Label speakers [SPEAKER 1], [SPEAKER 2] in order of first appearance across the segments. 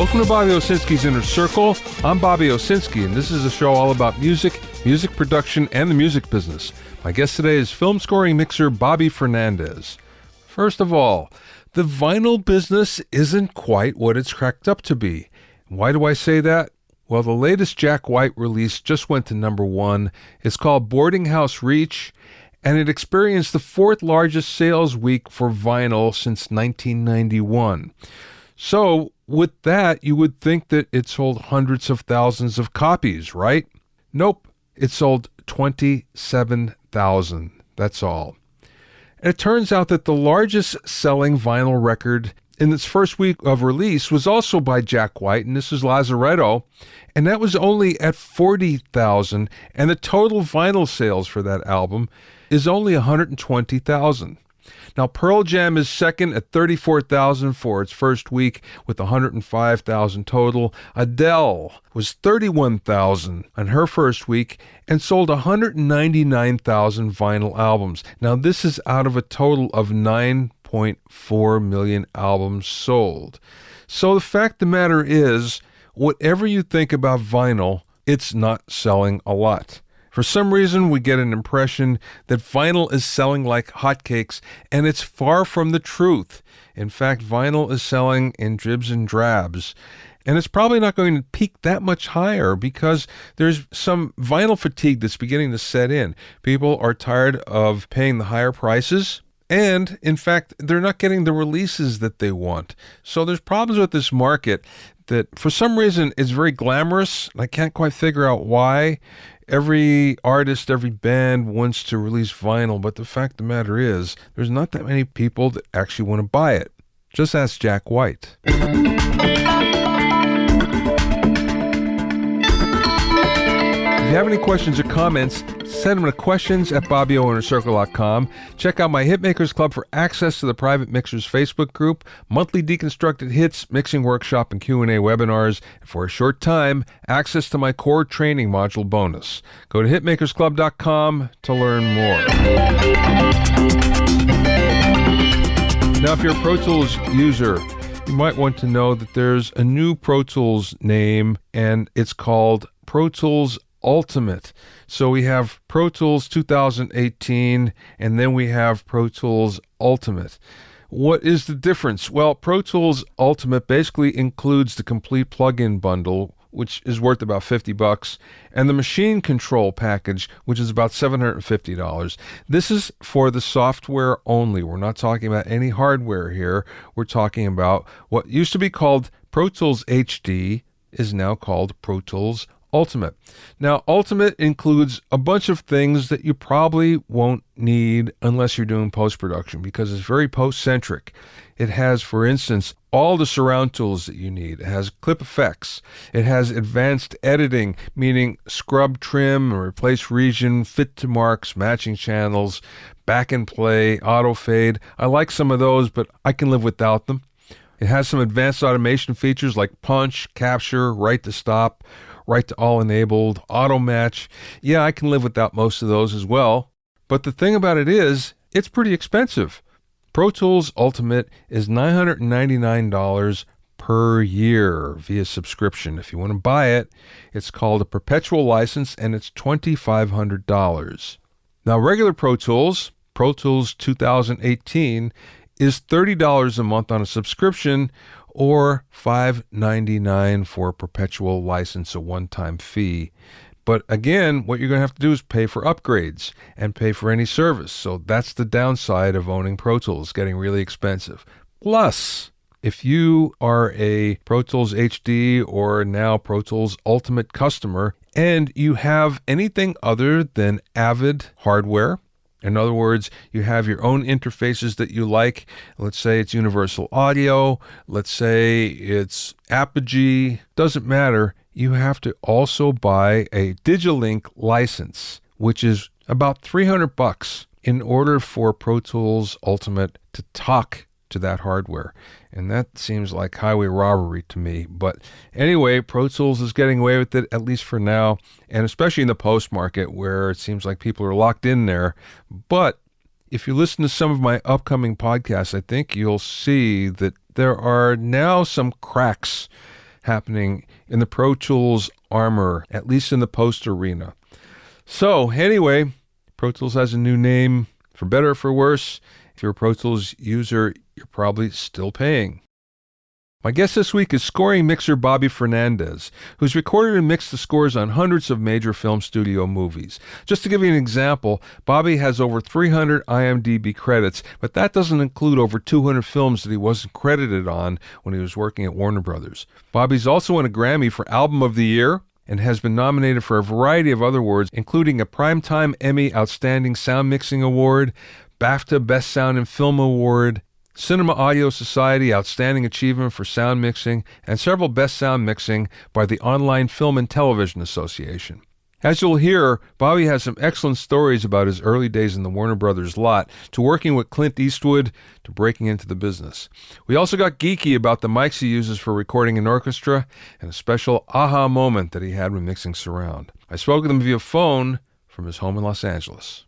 [SPEAKER 1] Welcome to Bobby Owsinski's Inner Circle. I'm Bobby Owsinski, and this is a show all about music, music production, and the music business. My guest today is film scoring mixer Bobby Fernandez. First of all, the vinyl business isn't quite what it's cracked up to be. Why do I say that? Well, the latest Jack White release just went to number 1. It's called Boarding House Reach, and it experienced the 4th largest sales week for vinyl since 1991. So, with that, you would think that it sold hundreds of thousands of copies, right? Nope, it sold 27,000. That's all. And it turns out that the largest selling vinyl record in its first week of release was also by Jack White, and this is Lazaretto, and that was only at 40,000, and the total vinyl sales for that album is only 120,000. Now, Pearl Jam is second at 34,000 for its first week with 105,000 total. Adele was 31,000 on her first week and sold 199,000 vinyl albums. Now, this is out of a total of 9.4 million albums sold. So the fact of the matter is, whatever you think about vinyl, it's not selling a lot. For some reason, we get an impression that vinyl is selling like hotcakes, and it's far from the truth. In fact, vinyl is selling in dribs and drabs, and it's probably not going to peak that much higher because there's some vinyl fatigue that's beginning to set in. People are tired of paying the higher prices, and in fact, they're not getting the releases that they want. So there's problems with this market that for some reason is very glamorous. I can't quite figure out why. Every artist, every band wants to release vinyl, but the fact of the matter is, there's not that many people that actually want to buy it. Just ask Jack White. If you have any questions or comments, send them to questions@BobbyOInnerCircle.com. Check out my Hitmakers Club for access to the Private Mixers Facebook group, monthly deconstructed hits, mixing workshop, and Q&A webinars, and for a short time, access to my core training module bonus. Go to hitmakersclub.com to learn more. Now, if you're a Pro Tools user, you might want to know that there's a new Pro Tools name, and it's called Pro Tools Ultimate. So we have Pro Tools 2018, and then we have Pro Tools Ultimate. What is the difference? Well, Pro Tools Ultimate basically includes the complete plugin bundle, which is worth about $50, and the machine control package, which is about $750. This is for the software only. We're not talking about any hardware here. We're talking about what used to be called Pro Tools HD is now called Pro Tools Ultimate. Now, Ultimate includes a bunch of things that you probably won't need unless you're doing post-production because it's very post-centric. It has, for instance, all the surround tools that you need. It has clip effects. It has advanced editing, meaning scrub, trim, replace region, fit to marks, matching channels, back and play, auto fade. I like some of those, but I can live without them. It has some advanced automation features like punch, capture, right to stop, right to all enabled, auto match. Yeah, I can live without most of those as well. But the thing about it is, it's pretty expensive. Pro Tools Ultimate is $999 per year via subscription. If you want to buy it, it's called a perpetual license and it's $2,500. Now, regular Pro Tools 2018, is $30 a month on a subscription or $5.99 for a perpetual license, a one-time fee. But again, what you're going to have to do is pay for upgrades and pay for any service. So that's the downside of owning Pro Tools, getting really expensive. Plus, if you are a Pro Tools HD or now Pro Tools Ultimate customer and you have anything other than Avid hardware, in other words, you have your own interfaces that you like. Let's say it's Universal Audio. Let's say it's Apogee. Doesn't matter. You have to also buy a Digilink license, which is about $300 in order for Pro Tools Ultimate to talk to that hardware. And that seems like highway robbery to me. But anyway, Pro Tools is getting away with it, at least for now, and especially in the post market where it seems like people are locked in there. But if you listen to some of my upcoming podcasts, I think you'll see that there are now some cracks happening in the Pro Tools armor, at least in the post arena. So anyway, Pro Tools has a new name, for better or for worse. If you're a Pro Tools user, you're probably still paying. My guest this week is scoring mixer Bobby Fernandez, who's recorded and mixed the scores on hundreds of major film studio movies. Just to give you an example, Bobby has over 300 IMDb credits, but that doesn't include over 200 films that he wasn't credited on when he was working at Warner Brothers. Bobby's also won a Grammy for Album of the Year and has been nominated for a variety of other awards, including a Primetime Emmy Outstanding Sound Mixing Award, BAFTA Best Sound and Film Award, Cinema Audio Society Outstanding Achievement for Sound Mixing, and several Best Sound Mixing by the Online Film and Television Association. As you'll hear, Bobby has some excellent stories about his early days in the Warner Brothers lot, to working with Clint Eastwood, to breaking into the business. We also got geeky about the mics he uses for recording an orchestra, and a special aha moment that he had when mixing surround. I spoke with him via phone from his home in Los Angeles.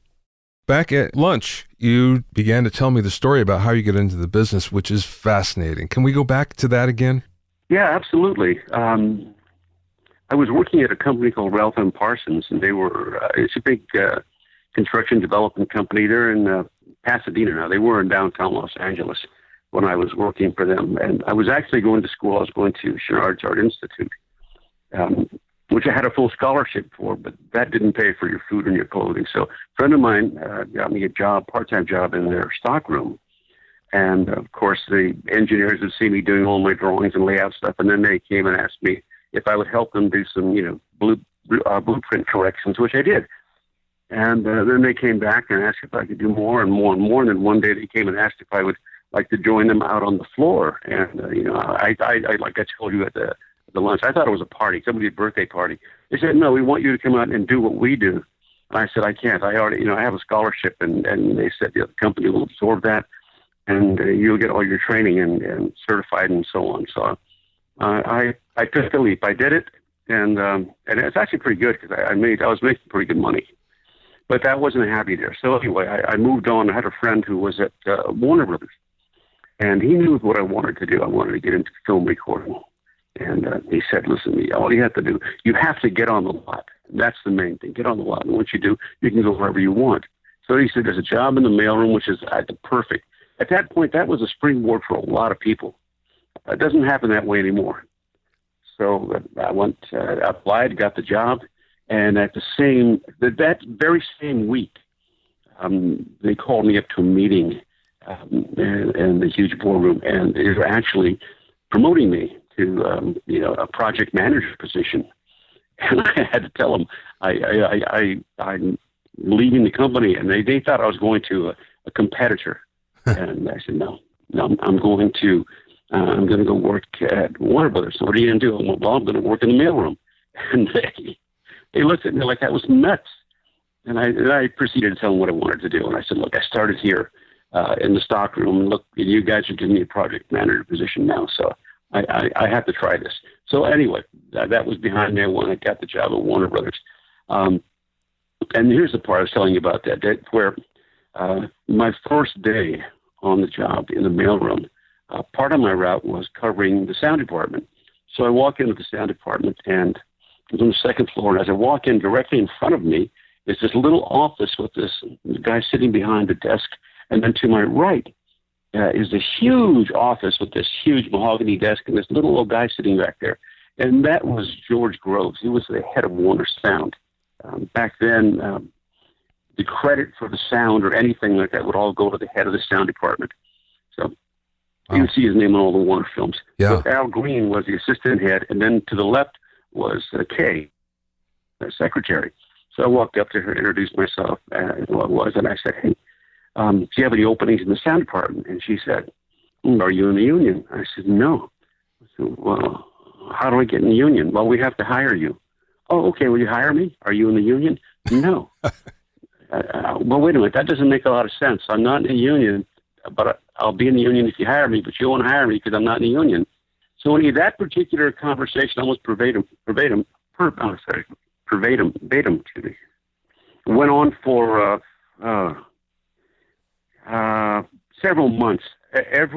[SPEAKER 1] Back at lunch, you began to tell me the story about how you get into the business, which is fascinating. Can we go back to that again?
[SPEAKER 2] Yeah, absolutely. I was working at a company called Ralph M. Parsons, and they were, it's a big construction development company. They're in Pasadena now. They were in downtown Los Angeles when I was working for them. And I was actually going to school. I was going to Chouinard's Art Institute, which I had a full scholarship for, but that didn't pay for your food and your clothing. So a friend of mine got me a job, part-time job in their stockroom. And, of course, the engineers would see me doing all my drawings and layout stuff, and then they came and asked me if I would help them do some, blueprint corrections, which I did. And then they came back and asked if I could do more and more and more. And then one day they came and asked if I would like to join them out on the floor. And, I like I told you at the lunch, I thought it was a party, somebody's birthday party. They said, no, we want you to come out and do what we do. And I said, I can't. I already, I have a scholarship. And they said, the company will absorb that, and you'll get all your training and certified and so on. So I took the leap. I did it, and it's actually pretty good, because I was making pretty good money. But that wasn't happy there. So anyway, I moved on. I had a friend who was at Warner Brothers, and he knew what I wanted to do. I wanted to get into film recording. And he said, listen, all you have to do, you have to get on the lot. That's the main thing. Get on the lot. And once you do, you can go wherever you want. So he said, there's a job in the mailroom, which is perfect. At that point, that was a springboard for a lot of people. It doesn't happen that way anymore. So I went, applied, got the job. And that very same week, they called me up to a meeting in the huge boardroom, and they were actually promoting me to a project manager position. And I had to tell them I'm leaving the company, and they thought I was going to a competitor. And I said, no, I'm going to go work at Warner Brothers. So what are you going to do? I went, well, I'm going to work in the mailroom. And they looked at me like I was nuts. And I proceeded to tell them what I wanted to do. And I said, look, I started here in the stockroom. Look, you guys are giving me a project manager position now, so I have to try this. So anyway, that was behind me when I got the job at Warner Brothers. And here's the part I was telling you about that where my first day on the job in the mailroom, part of my route was covering the sound department. So I walk into the sound department, and it was on the second floor. And as I walk in, directly in front of me is this little office with this guy sitting behind the desk. And then to my right is a huge office with this huge mahogany desk and this little old guy sitting back there. And that was George Groves. He was the head of Warner Sound. Back then, the credit for the sound or anything like that would all go to the head of the sound department. So you can see his name on all the Warner films.
[SPEAKER 1] Yeah.
[SPEAKER 2] So Al Green was the assistant head, and then to the left was Kay, the secretary. So I walked up to her, introduced myself and who I was, and I said, hey, do you have any openings in the sound department? And she said, are you in the union? I said, no. I said, well, how do I get in the union? Well, we have to hire you. Oh, okay. Will you hire me? Are you in the union? No. Well, wait a minute. That doesn't make a lot of sense. I'm not in the union, but I'll be in the union if you hire me, but you won't hire me because I'm not in the union. So that particular conversation, almost verbatim, went on for several months. It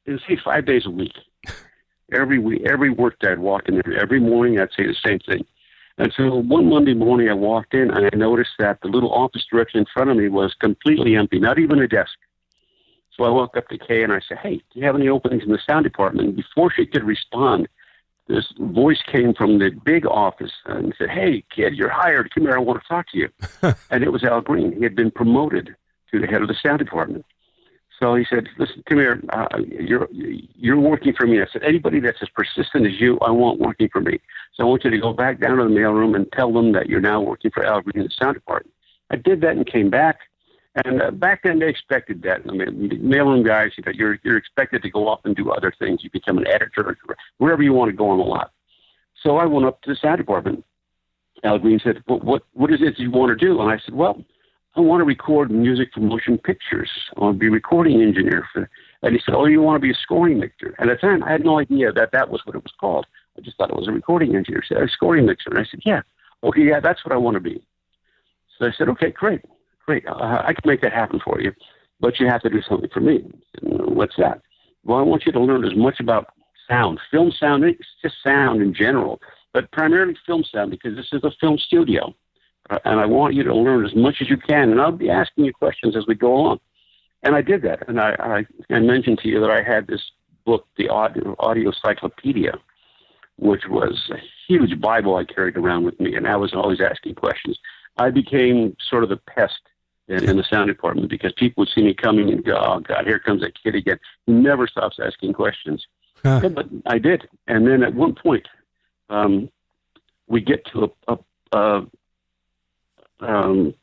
[SPEAKER 2] was 5 days a week. every week, every work day I'd walk in there. Every morning I'd say the same thing. And so one Monday morning I walked in and I noticed that the little office direction in front of me was completely empty, not even a desk. So I walked up to Kay and I said, "Hey, do you have any openings in the sound department?" And before she could respond, this voice came from the big office and said, "Hey, kid, you're hired. Come here. I want to talk to you." And it was Al Green. He had been promoted to the head of the sound department. So he said, "Listen, come here. You're working for me." I said, "Anybody that's as persistent as you, I want working for me. So I want you to go back down to the mailroom and tell them that you're now working for Al Green in the sound department." I did that and came back. And back then they expected that. I mean, mailroom guys, you're expected to go off and do other things. You become an editor, wherever you want to go on the lot. So I went up to the sound department. Al Green said, "What is it you want to do?" And I said, "Well, I want to record music for motion pictures. I want to be a recording engineer." And he said, "Oh, you want to be a scoring mixer?" And at the time, I had no idea that was what it was called. I just thought it was a recording engineer. He said, "A scoring mixer." And I said, "Yeah, okay, yeah, that's what I want to be." So I said, "Okay, great. I can make that happen for you, but you have to do something for me." Said, "What's that?" "Well, I want you to learn as much about sound, film sound, it's just sound in general, but primarily film sound because this is a film studio. And I want you to learn as much as you can, and I'll be asking you questions as we go along." And I did that. And I mentioned to you that I had this book, the Audio Cyclopedia, which was a huge Bible I carried around with me, and I was always asking questions. I became sort of the pest in the sound department because people would see me coming and go, "Oh, God, here comes that kid again. He never stops asking questions." Yeah, but I did. And then at one point, we get to a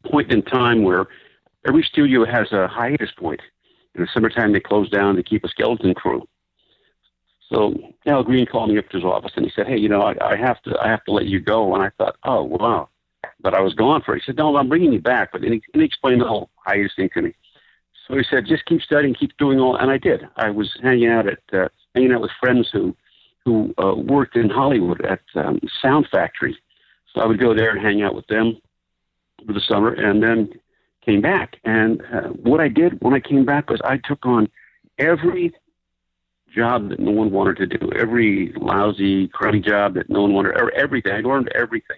[SPEAKER 2] point in time where every studio has a hiatus point. In the summertime, they close down to keep a skeleton crew. So Al Green called me up to his office and he said, "Hey, I have to let you go." And I thought, "Oh, wow." But I was gone for it. He said, "No, I'm bringing you back." But he explained the whole hiatus thing to me. So he said, "Just keep studying, keep doing all." And I did. I was hanging out with friends who worked in Hollywood at Sound Factory. So I would go there and hang out with them for the summer, and then came back. And what I did when I came back was I took on every job that no one wanted to do, every lousy, crummy job that no one wanted, everything. I learned everything.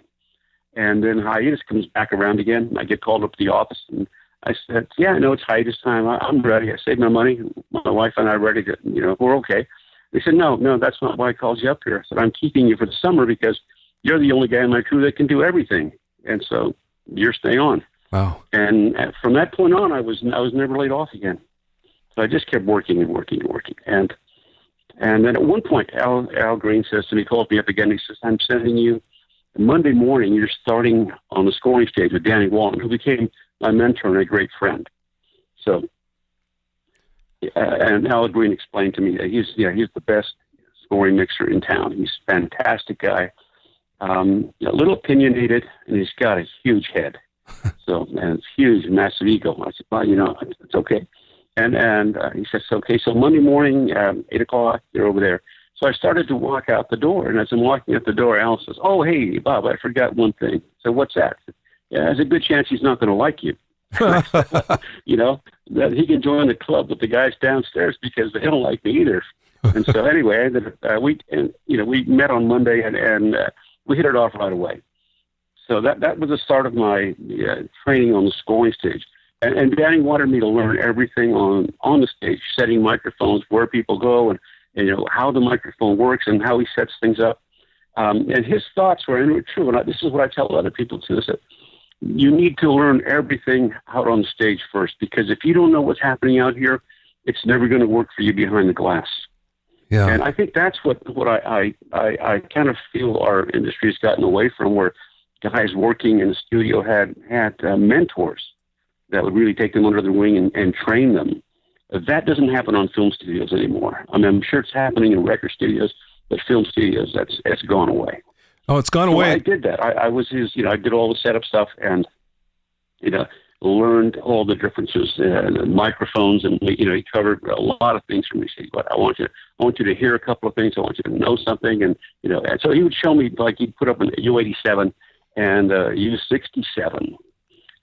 [SPEAKER 2] And then hiatus comes back around again. I get called up to the office, and I said, "Yeah, I know it's hiatus time. I'm ready. I saved my money. My wife and I are ready to, we're okay." They said, No, that's not why I called you up here." I said, "I'm keeping you for the summer because you're the only guy in my crew that can do everything. And so you're staying on."
[SPEAKER 1] Wow.
[SPEAKER 2] And from that point on, I was never laid off again. So I just kept working and working and working. And then at one point, Al Green says to me, calls me up again. He says, "I'm sending you Monday morning. You're starting on the scoring stage with Danny Walton, who became my mentor and a great friend." So, and Al Green explained to me that he's the best scoring mixer in town. He's a fantastic guy, a little opinionated, and he's got a huge head. So, and it's huge, massive ego. I said, "Well, it's okay." And he says, "Okay, so Monday morning, 8 o'clock, you're over there." So I started to walk out the door, and as I'm walking out the door, Al says, "Oh, hey, Bob, I forgot one thing." So what's that? I said, "Yeah, there's a good chance he's not going to like you." That he can join the club with the guys downstairs because they don't like me either. And so anyway, we met on Monday and we hit it off right away. So that was the start of my training on the scoring stage. And Danny wanted me to learn everything on the stage, setting microphones, where people go, and how the microphone works and how he sets things up. And his thoughts were, and they were true. And this is what I tell other people too: is that you need to learn everything out on the stage first, because if you don't know what's happening out here, it's never going to work for you behind the glass. Yeah. And I think that's what I kind of feel our industry has gotten away from, where guys working in the studio had mentors that would really take them under their wing and train them. That doesn't happen on film studios anymore. I mean, I'm sure it's happening in record studios, but film studios, it's gone away.
[SPEAKER 1] Oh, it's gone away.
[SPEAKER 2] I did that. I was his, I did all the setup stuff and, learned all the differences, the microphones, and, he covered a lot of things for me. He said, "But I want you to hear a couple of things. I want you to know something." And, and so he would show me, like, he'd put up an U87 and U67.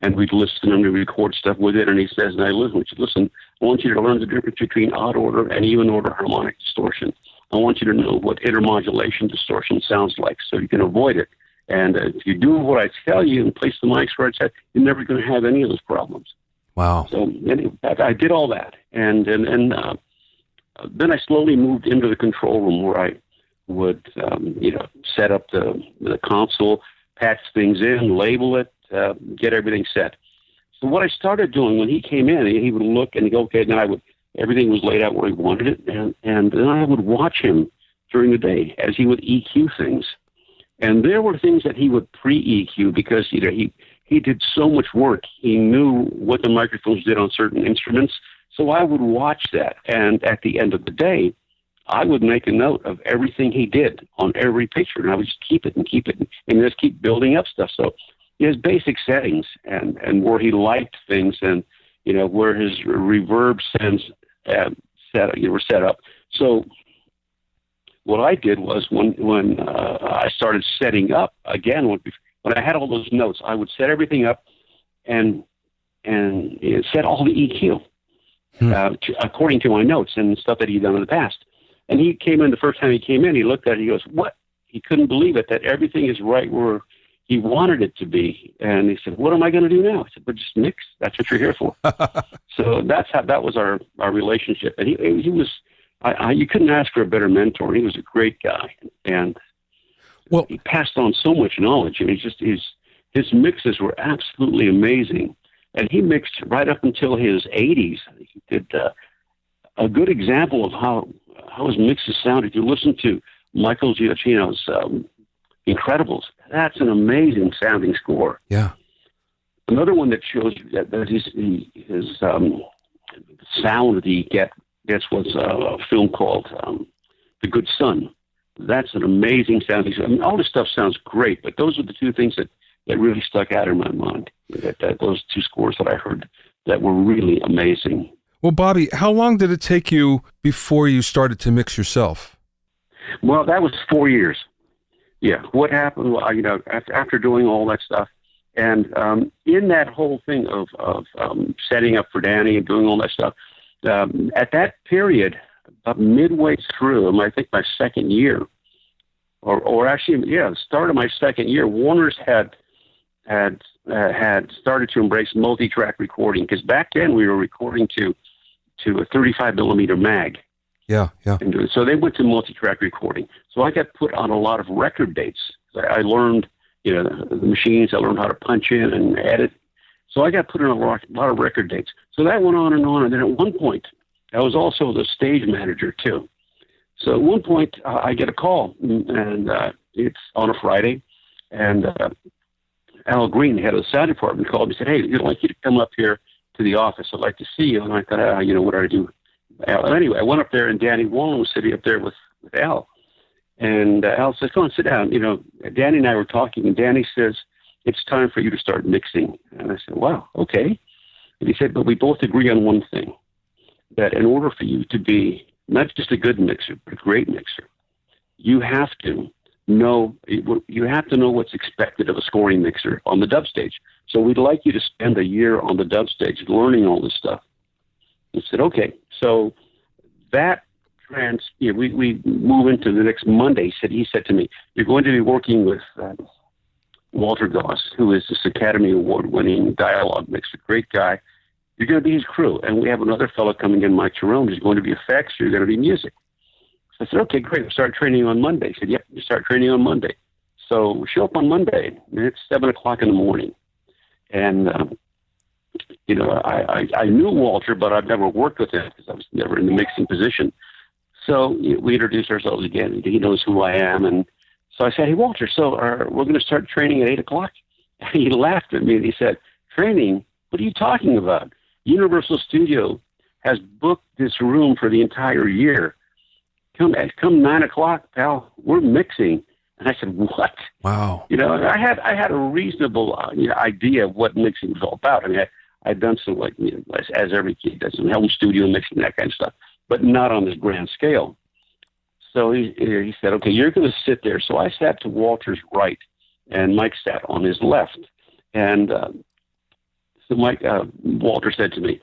[SPEAKER 2] And we'd listen and we'd record stuff with it. And he says, "Now listen, I want you to learn the difference between odd order and even order harmonic distortion. I want you to know what intermodulation distortion sounds like so you can avoid it. And if you do what I tell you and place the mics where I said, you're never going to have any of those problems.
[SPEAKER 1] Wow.
[SPEAKER 2] So anyway, I did all that. And then I slowly moved into the control room where I would, set up the console, patch things in, label it, get everything set. So what I started doing when he came in, he would look and he'd go, okay, now everything was laid out where he wanted it. And then I would watch him during the day as he would EQ things. And there were things that he would pre-EQ because he did so much work. He knew what the microphones did on certain instruments. So I would watch that. And at the end of the day, I would make a note of everything he did on every picture. And I would just keep it and just keep building up stuff. So his basic settings and where he liked things and, where his reverb sends were set up. So what I did was when I started setting up again, when I had all those notes, I would set everything up and set all the EQ according to my notes and stuff that he'd done in the past. And he came in the first time he came in, he looked at it, he goes, "What?" He couldn't believe it, that everything is right where he wanted it to be. And he said, "What am I going to do now?" I said, "But just mix. That's what you're here for." So that was our relationship. And he was, you couldn't ask for a better mentor. He was a great guy. And he passed on so much knowledge. I mean, his mixes were absolutely amazing. And he mixed right up until his 80s. He did a good example of how his mixes sound. If you listen to Michael Giacchino's Incredibles, that's an amazing sounding score.
[SPEAKER 1] Yeah.
[SPEAKER 2] Another one that shows you that his sound that he gets was a film called The Good Son. That's an amazing sounding. I mean, all this stuff sounds great, but those are the two things that really stuck out in my mind. Those two scores that I heard that were really amazing.
[SPEAKER 1] Well, Bobby, how long did it take you before you started to mix yourself?
[SPEAKER 2] Well, that was 4 years. Yeah. What happened, after doing all that stuff, and in that whole thing of setting up for Danny and doing all that stuff, at that period, about midway through, I think my second year, or actually, the start of my second year, Warner's had started to embrace multi-track recording, because back then we were recording to a 35 millimeter mag.
[SPEAKER 1] Yeah.
[SPEAKER 2] And so they went to multi-track recording. So I got put on a lot of record dates. I learned, the machines. I learned how to punch in and edit. So I got put in a lot of record dates. So that went on. And then at one point, I was also the stage manager too. So at one point, I get a call, and it's on a Friday, and Al Green, head of the sound department, called me and said, "Hey, we'd like you to come up here to the office. I'd like to see you." And I thought, what do I do? Anyway, I went up there, and Danny Wallen was sitting up there with Al. And Al says, "Come on, sit down." Danny and I were talking, and Danny says, "It's time for you to start mixing." And I said, "Wow, okay." And he said, "But we both agree on one thing, that in order for you to be not just a good mixer, but a great mixer, you have to know what's expected of a scoring mixer on the dub stage. So we'd like you to spend a year on the dub stage learning all this stuff." I said, "Okay." So that we move into the next Monday. He said to me, "You're going to be working with Walter Goss, who is this Academy Award-winning dialogue mixer, great guy. You're going to be his crew. And we have another fellow coming in, Mike Jerome, who's going to be effects. You're going to be music." So I said, "Okay, great. We'll start training on Monday." He said, "Yep, you start training on Monday." So we show up on Monday, and it's 7:00 in the morning. And, I knew Walter, but I've never worked with him because I was never in the mixing position. So we introduced ourselves again. He knows who I am. And so I said, "Hey, Walter, so we're going to start training at 8:00. And he laughed at me, and he said, "Training? What are you talking about? Universal Studio has booked this room for the entire year. Come 9:00, pal. We're mixing." And I said, "What?"
[SPEAKER 1] Wow.
[SPEAKER 2] I had a reasonable idea of what mixing was all about. I mean, I'd done some, as every kid does, some home studio mixing, that kind of stuff, but not on this grand scale. So he said, "Okay, you're going to sit there." So I sat to Walter's right, and Mike sat on his left. And so Walter said to me,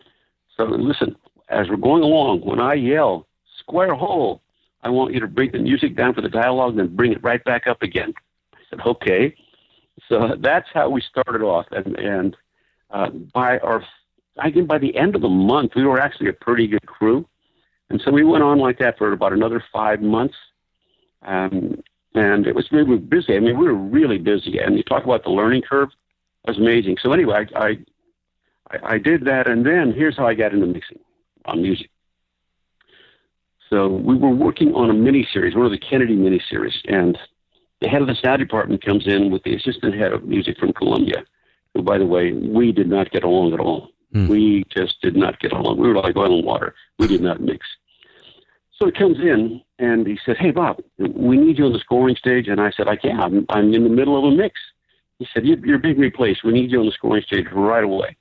[SPEAKER 2] "So listen, as we're going along, when I yell, 'square hole,' I want you to bring the music down for the dialogue, then bring it right back up again. I said, okay. So that's how we started off. And by the end of the month, we were actually a pretty good crew. And so we went on like that for about another 5 months. And it was really busy. I mean, we were really busy. And you talk about the learning curve, it was amazing. So anyway, I did that. And then here's how I got into mixing on music. So we were working on a miniseries, one of the Kennedy miniseries. And the head of the sound department comes in with the assistant head of music from Columbia, who, by the way, we did not get along at all. We just did not get along. We were like oil and water. We did not mix. So he comes in and he said, hey, Bob, we need you on the scoring stage. And I said, I'm in the middle of a mix. He said, you're being replaced. We need you on the scoring stage right away.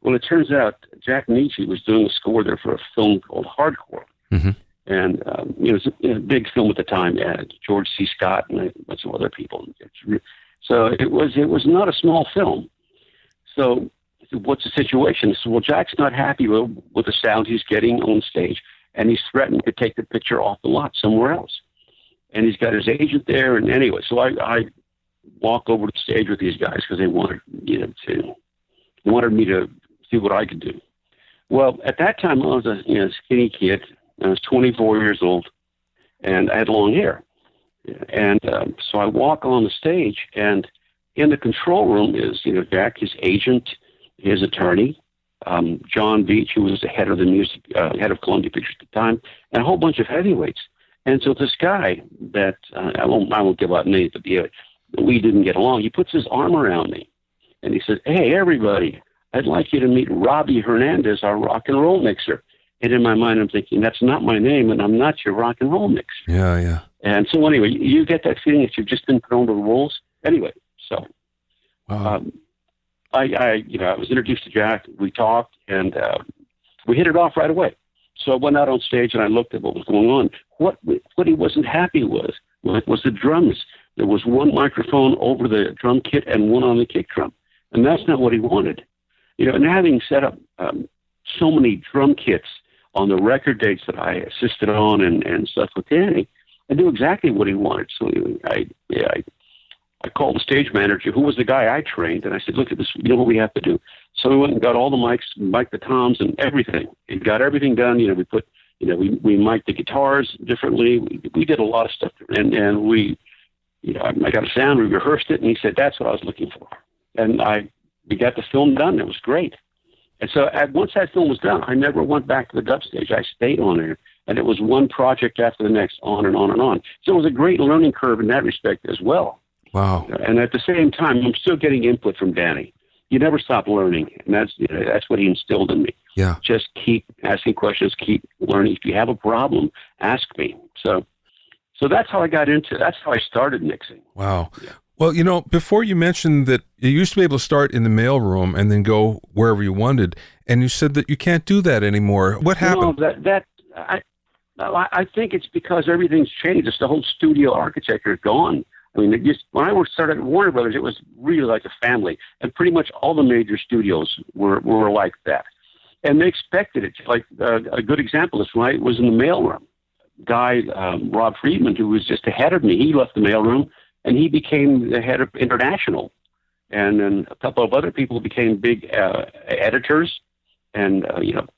[SPEAKER 2] Well, it turns out Jack Nietzsche was doing a score there for a film called Hardcore. Mm-hmm. And it was a big film at the time. George C. Scott and a bunch of other people. So it was not a small film. So what's the situation? So, well, Jack's not happy with the sound he's getting on stage, and he's threatened to take the picture off the lot somewhere else. And he's got his agent there. And anyway, so I walk over to the stage with these guys because they wanted me to see what I could do. Well, at that time, I was a skinny kid. I was 24 years old, and I had long hair. And so I walk on the stage, and in the control room is, Jack, his agent, his attorney, John Beach, who was the head of the music, head of Columbia Pictures at the time, and a whole bunch of heavyweights. And so this guy that I won't give out names, but we didn't get along. He puts his arm around me, and he says, "Hey, everybody, I'd like you to meet Bobby Fernandez, our rock and roll mixer." And in my mind, I'm thinking, that's not my name, and I'm not your rock and roll mixer.
[SPEAKER 1] Yeah.
[SPEAKER 2] And so anyway, you get that feeling that you've just been thrown to the wolves. Anyway, so
[SPEAKER 1] wow.
[SPEAKER 2] I was introduced to Jack. We talked, and we hit it off right away. So I went out on stage, and I looked at what was going on. What he wasn't happy with was the drums. There was one microphone over the drum kit and one on the kick drum, and that's not what he wanted. And having set up so many drum kits on the record dates that I assisted on and stuff with Danny, I knew exactly what he wanted. So I called the stage manager, who was the guy I trained, and I said, look at this, you know what we have to do. So we went and got all the mics, mic'd the toms and everything. It got everything done. We put, we mic'd the guitars differently. We did a lot of stuff. And we, I got a sound, we rehearsed it, and he said, that's what I was looking for. And we got the film done. It was great. And so once that film was done, I never went back to the dub stage. I stayed on there. And it was one project after the next, on and on and on. So it was a great learning curve in that respect as well.
[SPEAKER 1] Wow.
[SPEAKER 2] And at the same time, I'm still getting input from Danny. You never stop learning. And that's what he instilled in me.
[SPEAKER 1] Yeah.
[SPEAKER 2] Just keep asking questions, keep learning. If you have a problem, ask me. So that's how that's how I started mixing.
[SPEAKER 1] Wow. Yeah. Well, before you mentioned that you used to be able to start in the mailroom and then go wherever you wanted, and you said that you can't do that anymore. What happened?
[SPEAKER 2] No, I think it's because everything's changed. It's the whole studio architecture is gone. I mean, when I started at Warner Brothers, it was really like a family, and pretty much all the major studios were like that, and they expected it. Like a good example is when I was in the mailroom. Guy Rob Friedman, who was just ahead of me, he left the mailroom and he became the head of international, and then a couple of other people became big editors, and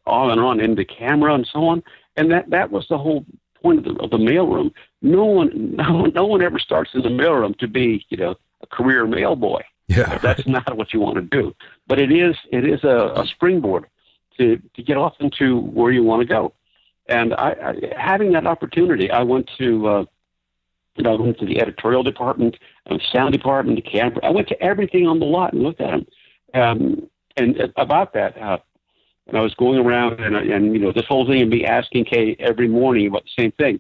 [SPEAKER 2] on and on in the camera and so on. And that was the whole point of the mailroom. No one ever starts in the mailroom to be, a career mail boy.
[SPEAKER 1] Yeah,
[SPEAKER 2] that's not what you want to do. But it is a springboard to get off into where you want to go. And I having that opportunity, I went to the editorial department, sound department, the camera. I went to everything on the lot and looked at them. And about that. And I was going around and this whole thing and me asking Kay every morning about the same thing.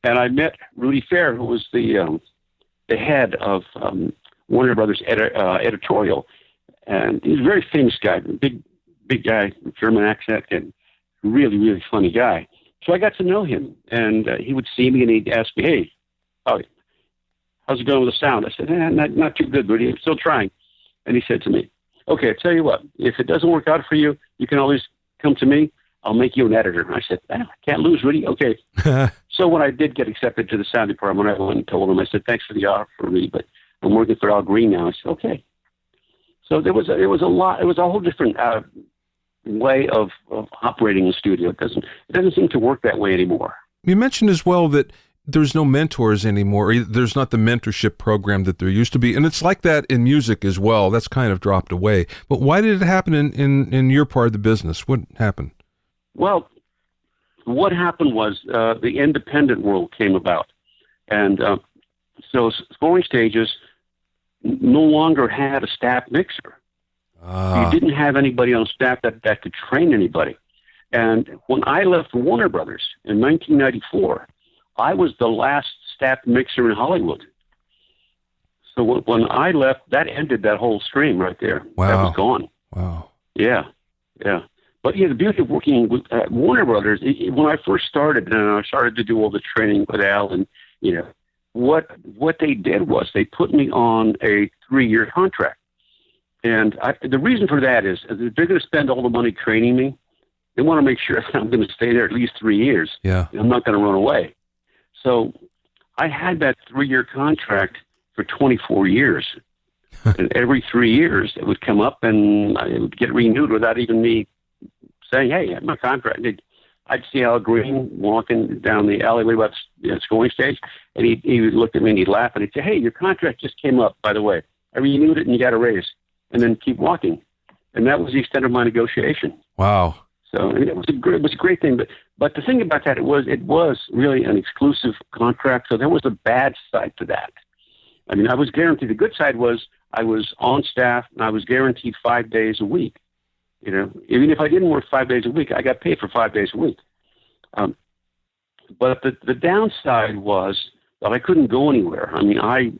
[SPEAKER 2] And I met Rudy Fair, who was the head of Warner Brothers editorial. And he's a very famous guy, big guy, German accent, and really, really funny guy. So I got to know him, and he would see me and he'd ask me, hey, how's it going with the sound? I said, not too good, Rudy. I'm still trying. And he said to me, okay, I'll tell you what, if it doesn't work out for you, you can always come to me. I'll make you an editor. And I said, I can't lose, Rudy. Okay. So when I did get accepted to the sound department, I went and told them, I said, thanks for the offer for me, but I'm working for Al Green now. I said, okay. So it was a whole different way of operating the studio. It doesn't seem to work that way anymore.
[SPEAKER 1] You mentioned as well that there's no mentors anymore. There's not the mentorship program that there used to be. And it's like that in music as well. That's kind of dropped away. But why did it happen in your part of the business? What happened?
[SPEAKER 2] Well, what happened was the independent world came about. And so Scoring Stages no longer had a staff mixer. You didn't have anybody on staff that could train anybody. And when I left Warner Brothers in 1994, I was the last staff mixer in Hollywood. So when I left, that ended that whole stream right there.
[SPEAKER 1] Wow.
[SPEAKER 2] That was gone.
[SPEAKER 1] Wow.
[SPEAKER 2] Yeah. But yeah, the beauty of working with Warner Brothers, when I first started, and I started to do all the training with Al, and what they did was they put me on a 3-year contract. And the reason for that is they're going to spend all the money training me. They want to make sure that I'm going to stay there at least 3 years.
[SPEAKER 1] Yeah.
[SPEAKER 2] I'm not going to run away. So I had that 3-year contract for 24 years. And every 3 years it would come up and it would get renewed without even me saying, hey, my contract. I'd see Al Green walking down the alleyway by the Scoring Stage, and he would look at me and he'd laugh and he'd say, hey, your contract just came up, by the way. I renewed it and you got a raise. And then keep walking. And that was the extent of my negotiation.
[SPEAKER 1] Wow.
[SPEAKER 2] So it was a great thing. But the thing about that, it was really an exclusive contract. So there was a bad side to that. I mean, I was guaranteed. The good side was I was on staff and I was guaranteed 5 days a week. Even if I didn't work 5 days a week, I got paid for 5 days a week. But the downside was that I couldn't go anywhere. I mean, I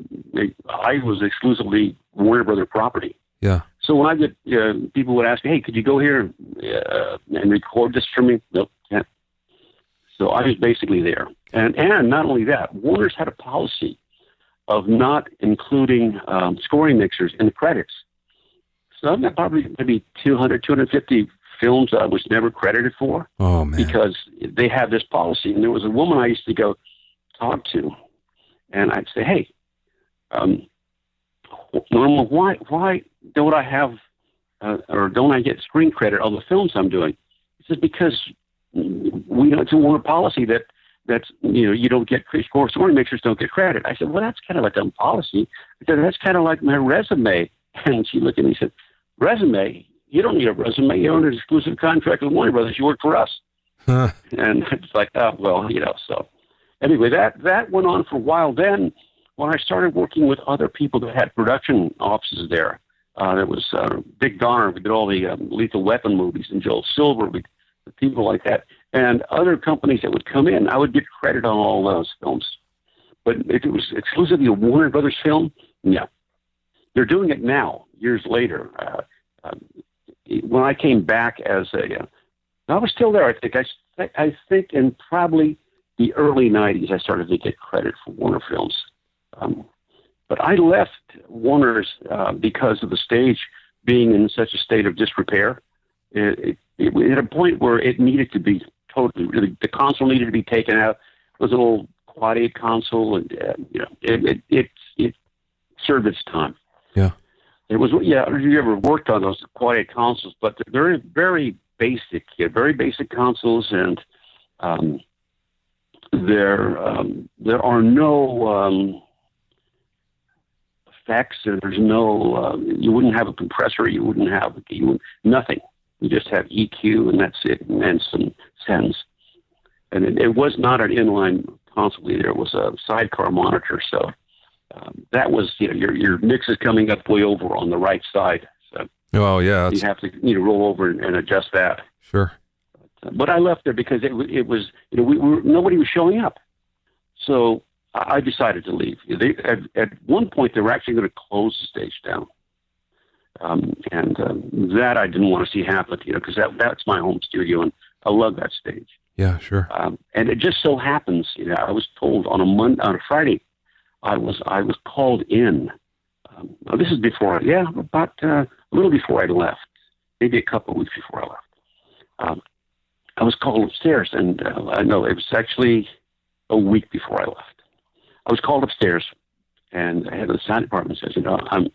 [SPEAKER 2] was exclusively Warner Brother property.
[SPEAKER 1] Yeah.
[SPEAKER 2] So when I get people would ask me, hey, could you go here and record this for me? Nope, can't. So I was basically there. And not only that, Warner's had a policy of not including scoring mixers in the credits. So I've got probably maybe 250 films that I was never credited for.
[SPEAKER 1] Oh, man.
[SPEAKER 2] Because they have this policy. And there was a woman I used to go talk to, and I'd say, hey, Norma, why don't I have or don't I get screen credit on the films I'm doing? He says, because we know it's a Warner policy that's you don't get scoring mixers don't get credit. I said, well, that's kind of like a policy. I said, that's kind of like my resume. And she looked at me and said, resume? You don't need a resume. You're under an exclusive contract with Warner Brothers. You work for us. Huh. And it's like, oh, well, so anyway, that went on for a while. Then when I started working with other people that had production offices there was Dick Donner, who did all the Lethal Weapon movies, and Joel Silver, people like that, and other companies that would come in, I would get credit on all those films. But if it was exclusively a Warner Brothers film, no. They're doing it now, years later. When I came back I was still there. I think in probably the early 90s, I started to get credit for Warner films. But I left Warner's because of the stage being in such a state of disrepair. It at a point where it needed to be totally, the console needed to be taken out. It was an old Quad 8 console, and it served its time.
[SPEAKER 1] Yeah.
[SPEAKER 2] It was, you ever worked on those Quad 8 consoles, but they're very basic, very basic consoles, and there are no effects, and there's no, you wouldn't have a compressor, you wouldn't have nothing. You just have EQ, and that's it, and some sends. And it was not an inline console either. It was a sidecar monitor, so that was, your mix is coming up way over on the right side. So
[SPEAKER 1] yeah,
[SPEAKER 2] you have to roll over and adjust that.
[SPEAKER 1] Sure.
[SPEAKER 2] But I left there because it was nobody was showing up. So I decided to leave. At one point, they were actually going to close the stage down. And that I didn't want to see happen, because that's my home studio, and I love that stage.
[SPEAKER 1] Yeah, sure.
[SPEAKER 2] And it just so happens, I was told on a Friday, I was called in. This is before, about a little before I left, maybe a couple of weeks before I left. I was called upstairs, and I know it was actually a week before I left. I was called upstairs, and the head of the sound department says,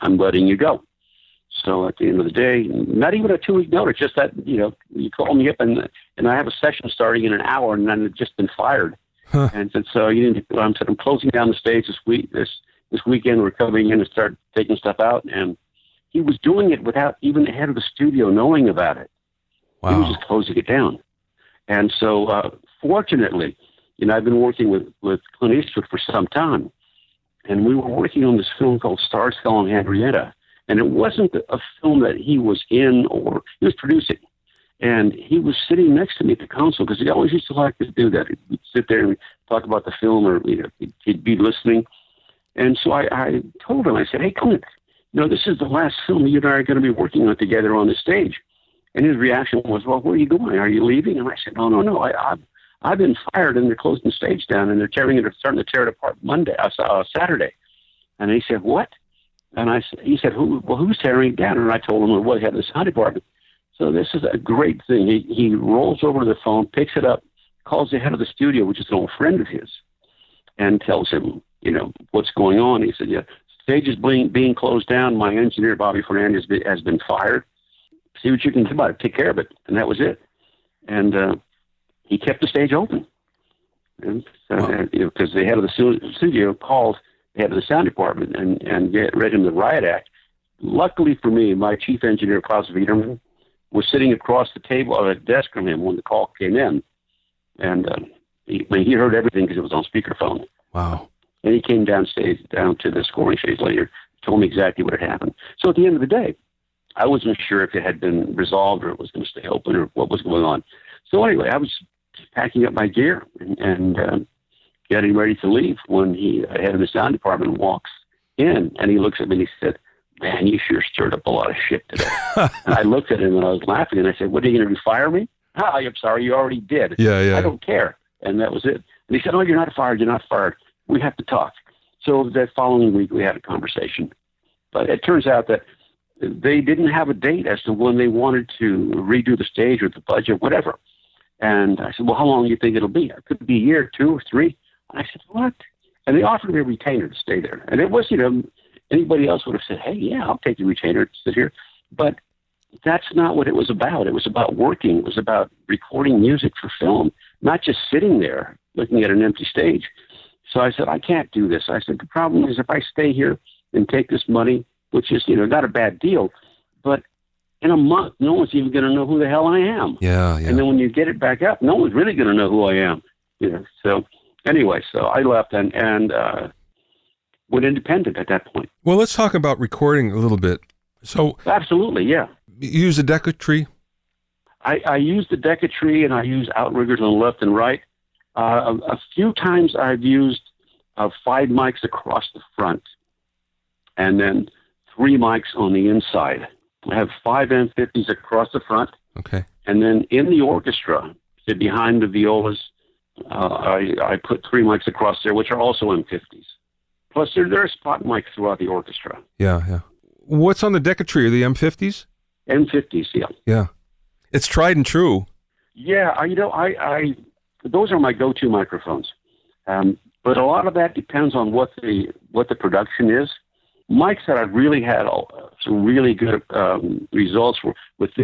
[SPEAKER 2] I'm letting you go. So at the end of the day, not even a 2-week notice, just that, you call me up and I have a session starting in an hour, and I've just been fired.
[SPEAKER 1] Huh.
[SPEAKER 2] And said, so I'm closing down the stage this weekend. We're coming in and start taking stuff out. And he was doing it without even the head of the studio knowing about it.
[SPEAKER 1] Wow.
[SPEAKER 2] He was just closing it down. And so, fortunately, I've been working with Clint Eastwood for some time. And we were working on this film called Stars Fell on Henrietta. And it wasn't a film that he was in or he was producing. And he was sitting next to me at the console because he always used to like to do that. He'd sit there and talk about the film, or he'd be listening. And so I told him, I said, hey, Clint, this is the last film you and I are going to be working on together on the stage. And his reaction was, well, where are you going? Are you leaving? And I said, no. I've been fired, and they're closing the stage down, and they're starting to tear it apart Saturday. And he said, what? And he said, who's tearing it down? And I told him, well, he had the sound department. So this is a great thing. He rolls over to the phone, picks it up, calls the head of the studio, which is an old friend of his, and tells him, what's going on. He said, yeah, stage is being closed down. My engineer, Bobby Fernandez, has been fired. See what you can do about it. Take care of it. And that was it. And he kept the stage open. And so, because the head of the studio called the head of the sound department and read him the riot act. Luckily for me, my chief engineer, Klaus Wiederman, was sitting across the table at a desk from him when the call came in. And he heard everything because it was on speakerphone.
[SPEAKER 1] Wow.
[SPEAKER 2] And he came down to the scoring stage later, told me exactly what had happened. So at the end of the day, I wasn't sure if it had been resolved or it was going to stay open or what was going on. So anyway, I was packing up my gear and getting ready to leave when the head of the sound department walks in, and he looks at me and he said, man, you sure stirred up a lot of shit today. And I looked at him and I was laughing, and I said, what, are you going to do, fire me? I'm sorry, you already did.
[SPEAKER 1] Yeah.
[SPEAKER 2] I don't care. And that was it. And he said, oh, you're not fired. We have to talk. So that following week we had a conversation. But it turns out that they didn't have a date as to when they wanted to redo the stage or the budget, whatever. And I said, well, how long do you think it'll be? It could be a year, 2 or 3. And I said, what? And they offered me a retainer to stay there. And it was, anybody else would have said, hey, yeah, I'll take the retainer to sit here. But that's not what it was about. It was about working. It was about recording music for film, not just sitting there looking at an empty stage. So I said, I can't do this. I said, the problem is if I stay here and take this money, which is, not a bad deal, but in a month, no one's even going to know who the hell I am.
[SPEAKER 1] Yeah.
[SPEAKER 2] And then when you get it back up, no one's really going to know who I am. So anyway, so I left and went independent at that point.
[SPEAKER 1] Well, let's talk about recording a little bit. So
[SPEAKER 2] absolutely, yeah.
[SPEAKER 1] You use a Decatree?
[SPEAKER 2] I use the Decatree, and I use outriggers on left and right. A few times I've used 5 mics across the front, and then 3 mics on the inside. I have 5 M50s across the front.
[SPEAKER 1] Okay.
[SPEAKER 2] And then in the orchestra, behind the violas, I put 3 mics across there, which are also M50s. Plus, there are spot mics throughout the orchestra.
[SPEAKER 1] Yeah. What's on the Decatree? Are the M50s?
[SPEAKER 2] M50s, yeah.
[SPEAKER 1] Yeah. It's tried and true.
[SPEAKER 2] Yeah, I those are my go-to microphones. But a lot of that depends on what the production is. Mics that I've really had some really good results were with the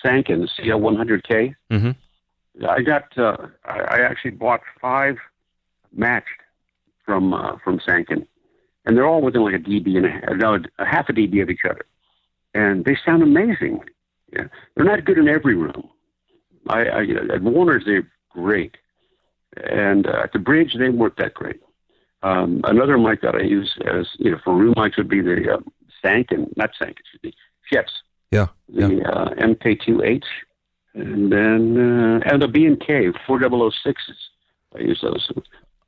[SPEAKER 2] Sanken, the CL100K.
[SPEAKER 1] Mm-hmm.
[SPEAKER 2] I actually bought 5 matched from Sanken, and they're all within like a dB and a half a dB of each other, and they sound amazing. Yeah, they're not good in every room. At Warner's they're great, and at the Bridge they weren't that great. Another mic that I use as for room mics would be the Sheps.
[SPEAKER 1] Yeah.
[SPEAKER 2] The MK2H, and then and the B&K 4006s. I use those.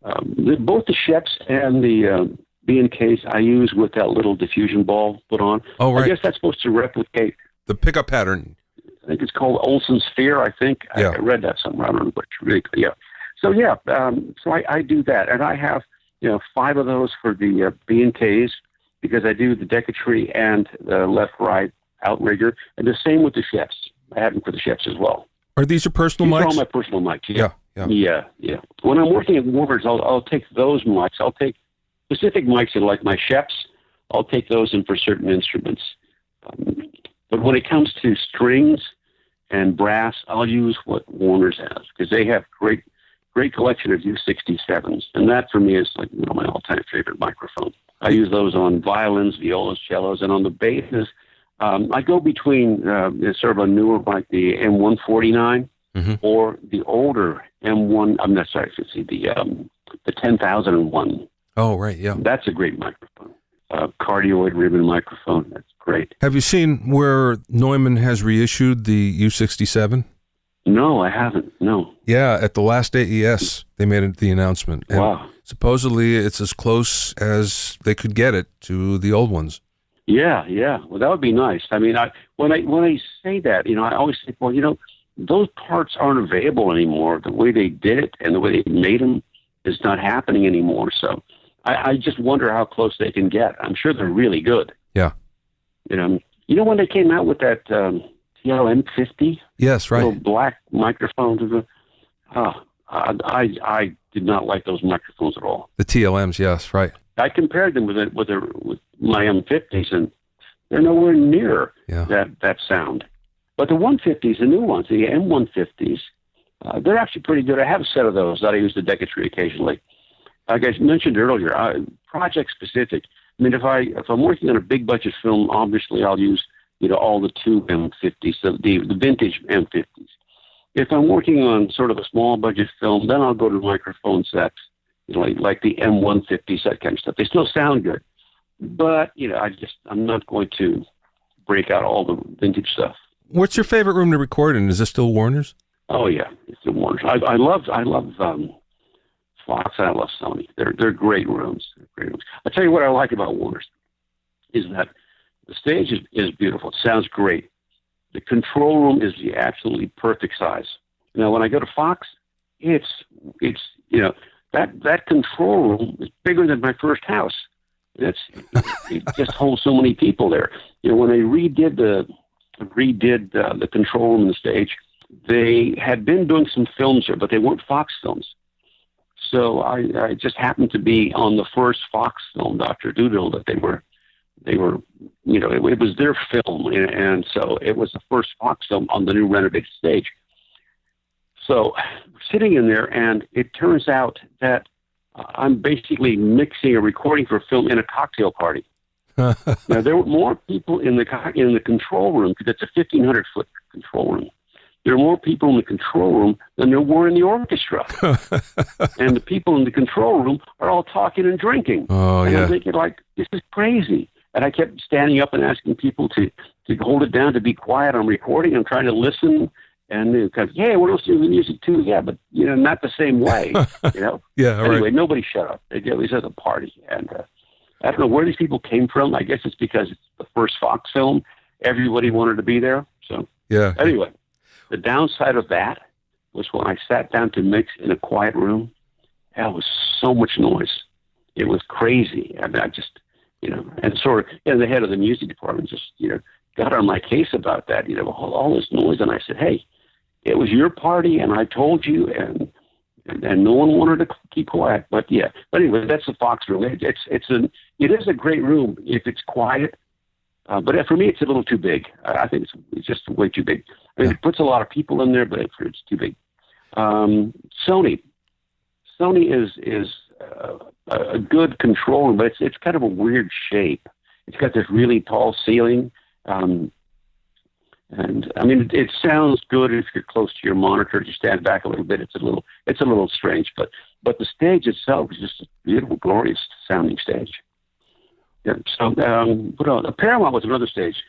[SPEAKER 2] Both the Sheps and the B&Ks I use with that little diffusion ball put on.
[SPEAKER 1] Oh, right.
[SPEAKER 2] I guess that's supposed to replicate
[SPEAKER 1] the pickup pattern.
[SPEAKER 2] I think it's called Olsen Sphere. I think
[SPEAKER 1] Yeah.
[SPEAKER 2] I read that somewhere. I don't know, but really, yeah. So yeah, so I do that, and I have 5 of those for the B&Ks because I do the Decatree and the left-right outrigger, and the same with the Sheps. I have them for the Sheps as well.
[SPEAKER 1] Are these your personal
[SPEAKER 2] These
[SPEAKER 1] mics?
[SPEAKER 2] are all my personal mics. Yeah. Yeah. When I'm working at Warner's, I'll take those mics. I'll take specific mics, like my Sheps. I'll take those in for certain instruments. But when it comes to strings and brass, I'll use what Warner's has, because they have great collection of U67s, and that for me is like my all-time favorite microphone. I use those on violins, violas, cellos, and on the basses. I go between sort of a newer like the M149 or the older M1. I'm not sorry, the 10,001.
[SPEAKER 1] Oh, right, yeah.
[SPEAKER 2] That's a great microphone. Cardioid ribbon microphone. That's great.
[SPEAKER 1] Have you seen where Neumann has reissued the U67?
[SPEAKER 2] No, I haven't. No.
[SPEAKER 1] Yeah, at the last AES, they made the announcement. And
[SPEAKER 2] wow.
[SPEAKER 1] Supposedly, it's as close as they could get it to the old ones.
[SPEAKER 2] Yeah. Well, that would be nice. I mean, when I say that, I always think, well, those parts aren't available anymore. The way they did it and the way they made them is not happening anymore. So I just wonder how close they can get. I'm sure they're really good.
[SPEAKER 1] Yeah.
[SPEAKER 2] When they came out with that TLM50?
[SPEAKER 1] Yes, right.
[SPEAKER 2] Little black microphones. I did not like those microphones at all.
[SPEAKER 1] The TLMs, yes, right.
[SPEAKER 2] I compared them with my M50s, and they're nowhere near that sound. But the 150s, the new ones, the M150s, they're actually pretty good. I have a set of those that I use the Decatry occasionally. Like I mentioned earlier, project specific. I mean, if I'm working on a big budget film, obviously I'll use all the tube M50s, the vintage M50s. If I'm working on sort of a small budget film, then I'll go to microphone sets, like the M150 set kind of stuff. They still sound good, but I'm not going to break out all the vintage stuff.
[SPEAKER 1] What's your favorite room to record in? Is this still Warner's?
[SPEAKER 2] Oh yeah, it's the Warner's. I love Fox and I love Sony. They're great rooms. I'll tell you what I like about Warner's is that the stage is beautiful. It sounds great. The control room is the absolutely perfect size. Now, when I go to Fox, it's that control room is bigger than my first house. It just holds so many people there. When they redid the control room and the stage, they had been doing some films there, but they weren't Fox films. So I just happened to be on the first Fox film, Dr. Dolittle, that they were, it was their film. And so it was the first Fox film on the new renovated stage. So sitting in there, and it turns out that I'm basically mixing a recording for a film in a cocktail party. Now, there were more people in the control room, because it's a 1,500-foot control room. There are more people in the control room than there were in the orchestra. And the people in the control room are all talking and drinking.
[SPEAKER 1] Oh,
[SPEAKER 2] and
[SPEAKER 1] yeah.
[SPEAKER 2] I'm thinking, this is crazy. And I kept standing up and asking people to hold it down, to be quiet. I'm recording. I'm trying to listen. And they kind of, yeah, we're listening to the music too. Yeah, but, not the same way,
[SPEAKER 1] Yeah,
[SPEAKER 2] Anyway,
[SPEAKER 1] right.
[SPEAKER 2] Nobody shut up. It was at a party. And I don't know where these people came from. I guess it's because it's the first Fox film. Everybody wanted to be there. So
[SPEAKER 1] Yeah.
[SPEAKER 2] Anyway. The downside of that was when I sat down to mix in a quiet room, there was so much noise. It was crazy. I mean, I just, and sort of, the head of the music department just, got on my case about that, all this noise. And I said, hey, it was your party, and I told you, and no one wanted to keep quiet. But yeah, but anyway, that's the Fox room. It is a great room if it's quiet. But for me, it's a little too big. I think it's just way too big. I mean, It puts a lot of people in there, but it's too big. Sony is a good control room, but it's kind of a weird shape. It's got this really tall ceiling, and I mean, it sounds good if you're close to your monitor. If you stand back a little bit, it's a little strange. But the stage itself is just a beautiful, glorious sounding stage. Yeah, so, Paramount was another stage,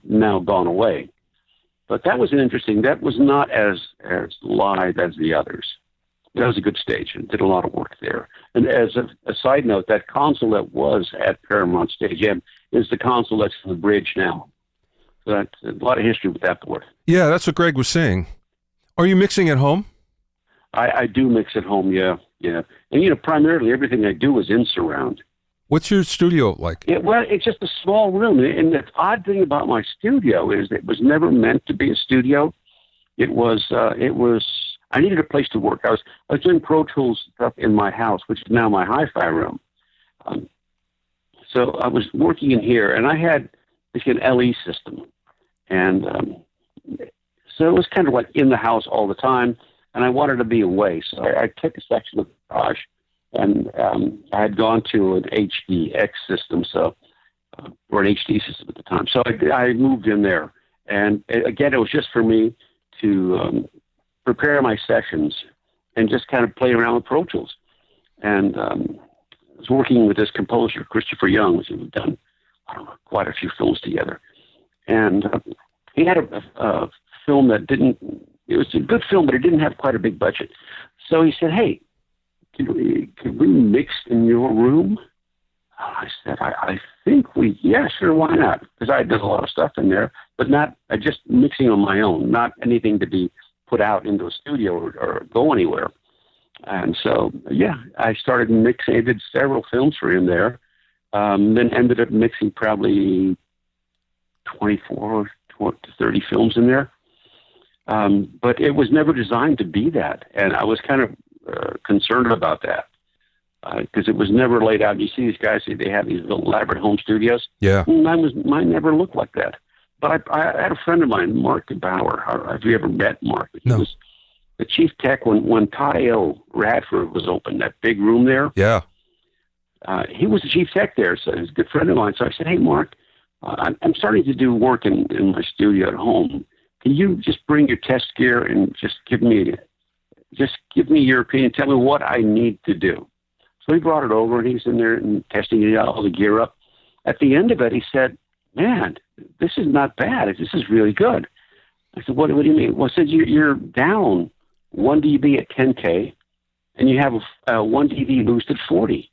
[SPEAKER 2] now gone away. But that was interesting. That was not as live as the others. That was a good stage and did a lot of work there. And as a side note, that console that was at Paramount Stage M is the console that's in the bridge now. So that's a lot of history with that board.
[SPEAKER 1] Yeah, that's what Greg was saying. Are you mixing at home?
[SPEAKER 2] I do mix at home, yeah. And, primarily everything I do is in surround.
[SPEAKER 1] What's your studio like?
[SPEAKER 2] It's just a small room. And the odd thing about my studio is it was never meant to be a studio. It was I needed a place to work. I was doing Pro Tools stuff in my house, which is now my hi-fi room. So I was working in here, and I had an LE system, and so it was kind of like in the house all the time, and I wanted to be away. So I took a section of the garage, and I had gone to an HDX system, or an HD system at the time. So I moved in there, and again, it was just for me to prepare my sessions and just kind of play around with Pro Tools. And I was working with this composer, Christopher Young, which we've done quite a few films together. And he had a film that it was a good film, but it didn't have quite a big budget. So he said, hey, could we mix in your room? I said, I think yeah, sure, why not? Because I did a lot of stuff in there, but not just mixing on my own, not anything to be put out into a studio or go anywhere. And so, yeah, I started mixing. I did several films for him there. Then ended up mixing probably 24 to 30 films in there. But it was never designed to be that. And I was kind of concerned about that because it was never laid out. You see these guys, they have these little elaborate home studios.
[SPEAKER 1] Yeah.
[SPEAKER 2] Mine never looked like that. But I had a friend of mine, Mark Bauer. Have you ever met Mark? He was the chief tech when Taddeo Radford was open, that big room there.
[SPEAKER 1] Yeah.
[SPEAKER 2] He was the chief tech there, so he was a good friend of mine. So I said, hey, Mark, I'm starting to do work in my studio at home. Can you just bring your test gear and just give me your opinion, tell me what I need to do? So he brought it over, and he's in there and testing all the gear up. At the end of it, he said, man, this is not bad. This is really good. I said, what do you mean? Well, I said, you're down 1 dB at 10K, and you have a 1 dB boost at 40.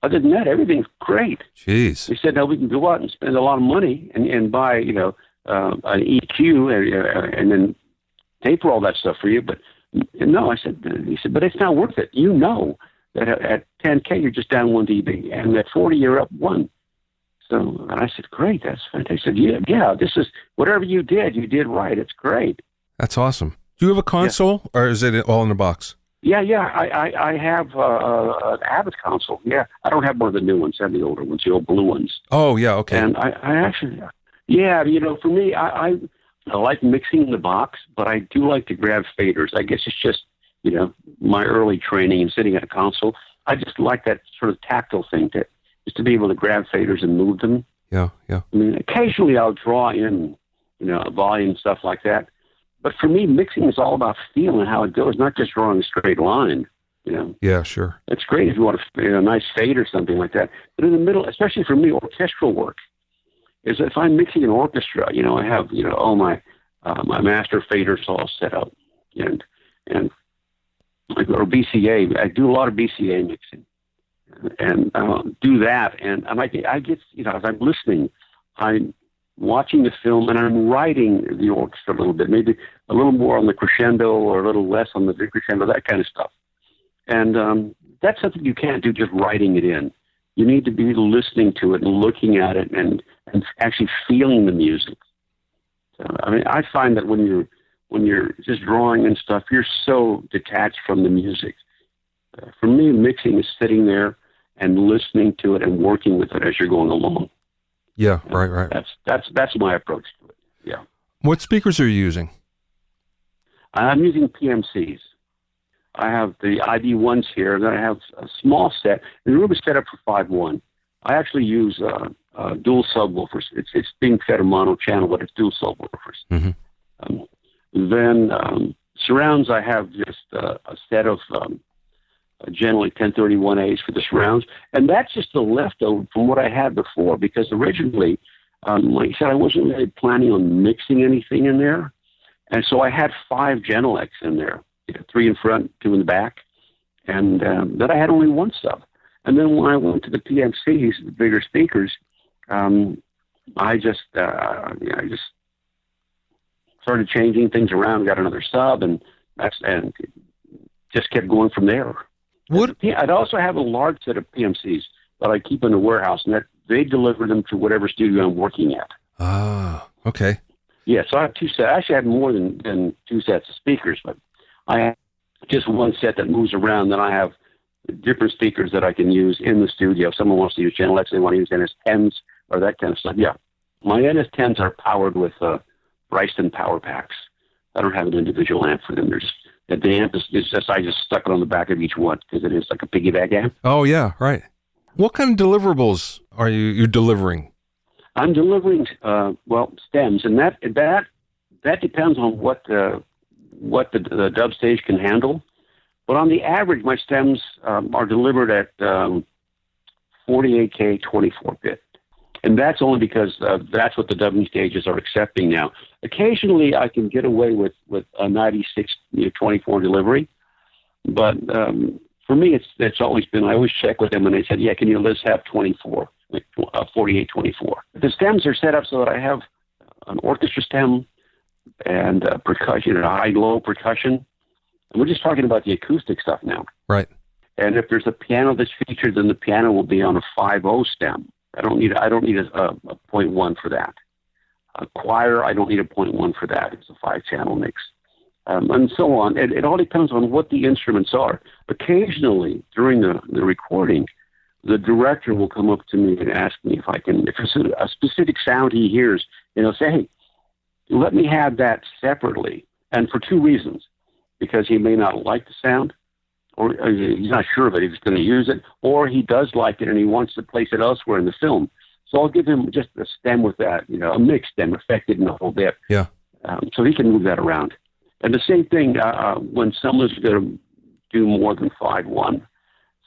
[SPEAKER 2] Other than that, everything's great.
[SPEAKER 1] Jeez.
[SPEAKER 2] He said, now we can go out and spend a lot of money and buy, an EQ and then pay for all that stuff for you. But no, he said, but it's not worth it. You know that at 10K, you're just down 1 dB, and at 40, you're up 1. So, and I said, great, that's fantastic. He said, yeah, this is, whatever you did right. It's great.
[SPEAKER 1] That's awesome. Do you have a console, or is it all in the box?
[SPEAKER 2] Yeah. I have an Avid console. Yeah, I don't have one of the new ones. I have the older ones, the old blue ones.
[SPEAKER 1] Oh, yeah, okay.
[SPEAKER 2] And I actually, for me, I like mixing in the box, but I do like to grab faders. I guess it's just, my early training and sitting at a console. I just like that sort of tactile thing just to be able to grab faders and move them.
[SPEAKER 1] Yeah.
[SPEAKER 2] I mean, occasionally I'll draw in, a volume, stuff like that. But for me, mixing is all about feeling how it goes, not just drawing a straight line,
[SPEAKER 1] Yeah, sure.
[SPEAKER 2] It's great if you want a nice fade or something like that. But in the middle, especially for me, orchestral work, is if I'm mixing an orchestra, I have, all my master faders all set up. And or BCA, I do a lot of BCA mixing. And do that, and I get, as I'm listening, I'm watching the film, and I'm writing the orchestra a little bit, maybe a little more on the crescendo or a little less on the decrescendo, that kind of stuff. And that's something you can't do just writing it in. You need to be listening to it and looking at it and actually feeling the music. So, I mean, I find that when you're just drawing and stuff, you're so detached from the music. For me, mixing is sitting there and listening to it and working with it as you're going along.
[SPEAKER 1] Yeah, right.
[SPEAKER 2] That's my approach to it. Yeah.
[SPEAKER 1] What speakers are you using?
[SPEAKER 2] I'm using PMCs. I have the ID1s here, and then I have a small set. The room is set up for 5.1. I actually use dual subwoofers. It's being fed a mono channel, but it's dual subwoofers.
[SPEAKER 1] Mm-hmm.
[SPEAKER 2] Then surrounds, I have just a set of generally 1031As for the surrounds. And that's just the leftover from what I had before, because originally, like I said, I wasn't really planning on mixing anything in there. And so I had 5 Genelecs in there, 3 in front, 2 in the back. And then I had only 1 sub. And then when I went to the PMCs, the bigger speakers, I just started changing things around, got another sub, and just kept going from there. I'd also have a large set of PMCs that I keep in the warehouse, and that they deliver them to whatever studio I'm working at.
[SPEAKER 1] Ah, okay.
[SPEAKER 2] Yeah, so I have 2 sets. I actually have more than 2 sets of speakers, but I have just one set that moves around. Then I have different speakers that I can use in the studio. If someone wants to use Channel X, they want to use NS10s or that kind of stuff. Yeah. My NS10s are powered with Bryson power packs. I don't have an individual amp for them. The amp is just, I just stuck it on the back of each one because it is like a piggyback amp.
[SPEAKER 1] Oh, yeah, right. What kind of deliverables are you delivering?
[SPEAKER 2] I'm delivering, stems, and that depends on what the dub stage can handle. But on the average, my stems are delivered at 48K 24-bit. And that's only because that's what the dubbing stages are accepting now. Occasionally, I can get away with a 96 24 delivery. But for me, it's always been, I always check with them and they said, yeah, can you let's have 24, like 48 24. The stems are set up so that I have an orchestra stem and percussion, and a high-low percussion. And we're just talking about the acoustic stuff now.
[SPEAKER 1] Right.
[SPEAKER 2] And if there's a piano that's featured, then the piano will be on a 5/0 stem. I don't need a 0.1 for that. A choir, I don't need a 0.1 for that. It's a 5-channel mix. And so on. It all depends on what the instruments are. Occasionally, during the recording, the director will come up to me and ask me if it's a specific sound he hears, and he'll say, hey, let me have that separately. And for two reasons. Because he may not like the sound, or he's not sure that he's going to use it, or he does like it and he wants to place it elsewhere in the film. So I'll give him just a stem with that, a mixed stem affected in the whole bit.
[SPEAKER 1] Yeah.
[SPEAKER 2] So he can move that around. And the same thing when someone's going to do more than 5/1,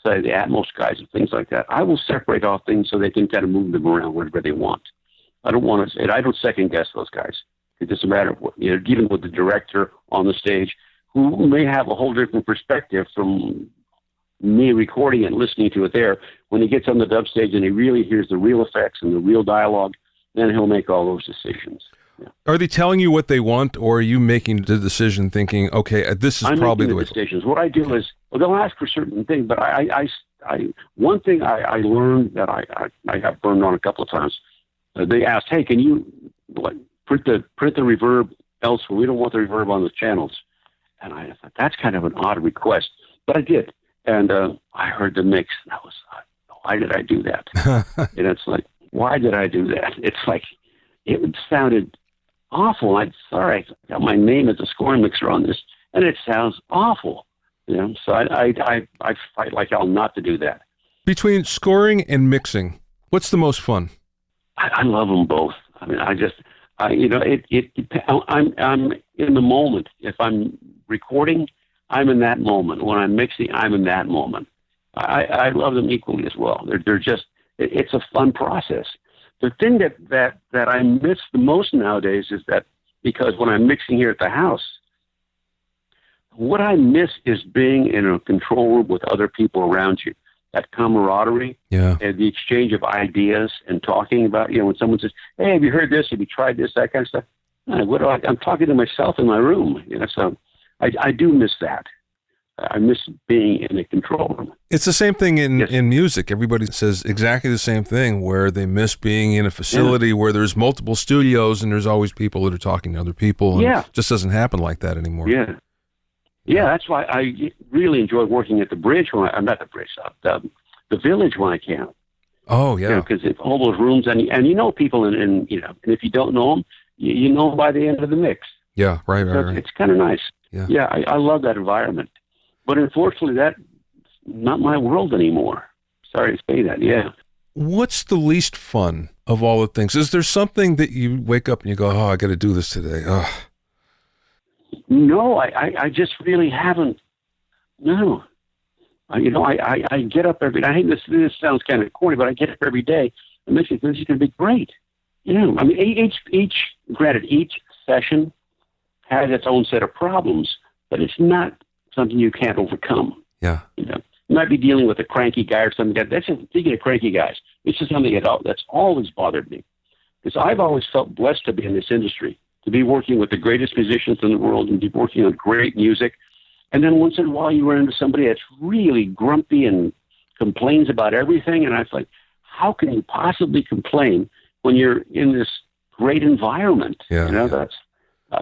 [SPEAKER 2] say the Atmos guys and things like that, I will separate off things so they can kind of move them around wherever they want. I don't second guess those guys. It doesn't matter what, dealing with the director on the stage, who may have a whole different perspective from me recording it and listening to it there. When he gets on the dub stage and he really hears the real effects and the real dialogue, then he'll make all those decisions. Yeah.
[SPEAKER 1] Are they telling you what they want, or are you making the decision thinking, okay, this is probably the way?
[SPEAKER 2] Decisions. What I do is, they'll ask for certain things, but one thing I learned that I have burned on a couple of times, they asked, hey, can you print the reverb elsewhere? We don't want the reverb on the channels. And I thought, that's kind of an odd request. But I did. And I heard the mix, and I was like, why did I do that? And it's like, why did I do that? It's like, it sounded awful. I got my name as a scoring mixer on this, and it sounds awful. So I fight like hell not to do that. Between
[SPEAKER 1] scoring and mixing, what's the most fun?
[SPEAKER 2] I love them both. I mean, I'm in the moment. If I'm recording, I'm in that moment. When I'm mixing, I'm in that moment. I love them equally as well. They're just, it's a fun process. The thing that I miss the most nowadays is that, because when I'm mixing here at the house, what I miss is being in a control room with other people around you. That camaraderie,
[SPEAKER 1] and
[SPEAKER 2] the exchange of ideas and talking about, when someone says, hey, have you heard this? Have you tried this? That kind of stuff. I'm talking to myself in my room. So I do miss that. I miss being in a control room.
[SPEAKER 1] It's the same thing in music. Everybody says exactly the same thing, where they miss being in a facility where there's multiple studios and there's always people that are talking to other people. And it just doesn't happen like that anymore.
[SPEAKER 2] Yeah. Yeah, that's why I really enjoy working at the Bridge I'm not the Bridge, the Village when I can.
[SPEAKER 1] Oh, yeah.
[SPEAKER 2] Because all those rooms, and people, and if you don't know them, you know them by the end of the mix.
[SPEAKER 1] Yeah, right.
[SPEAKER 2] It's kind of nice.
[SPEAKER 1] Yeah,
[SPEAKER 2] I love that environment. But unfortunately, that's not my world anymore. Sorry to say that, yeah.
[SPEAKER 1] What's the least fun of all the things? Is there something that you wake up and you go, oh, I got to do this today? Oh.
[SPEAKER 2] No, I just really haven't. No. I get up every day. I think this sounds kind of corny, but I get up every day and this is going to be great. I mean, each session has its own set of problems, but it's not something you can't overcome.
[SPEAKER 1] Yeah.
[SPEAKER 2] You might be dealing with a cranky guy or something. That's just, speaking of cranky guys, it's just something that's always bothered me. Because I've always felt blessed to be in this industry, to be working with the greatest musicians in the world and be working on great music. And then once in a while you run into somebody that's really grumpy and complains about everything. And I was like, how can you possibly complain when you're in this great environment?
[SPEAKER 1] Yeah.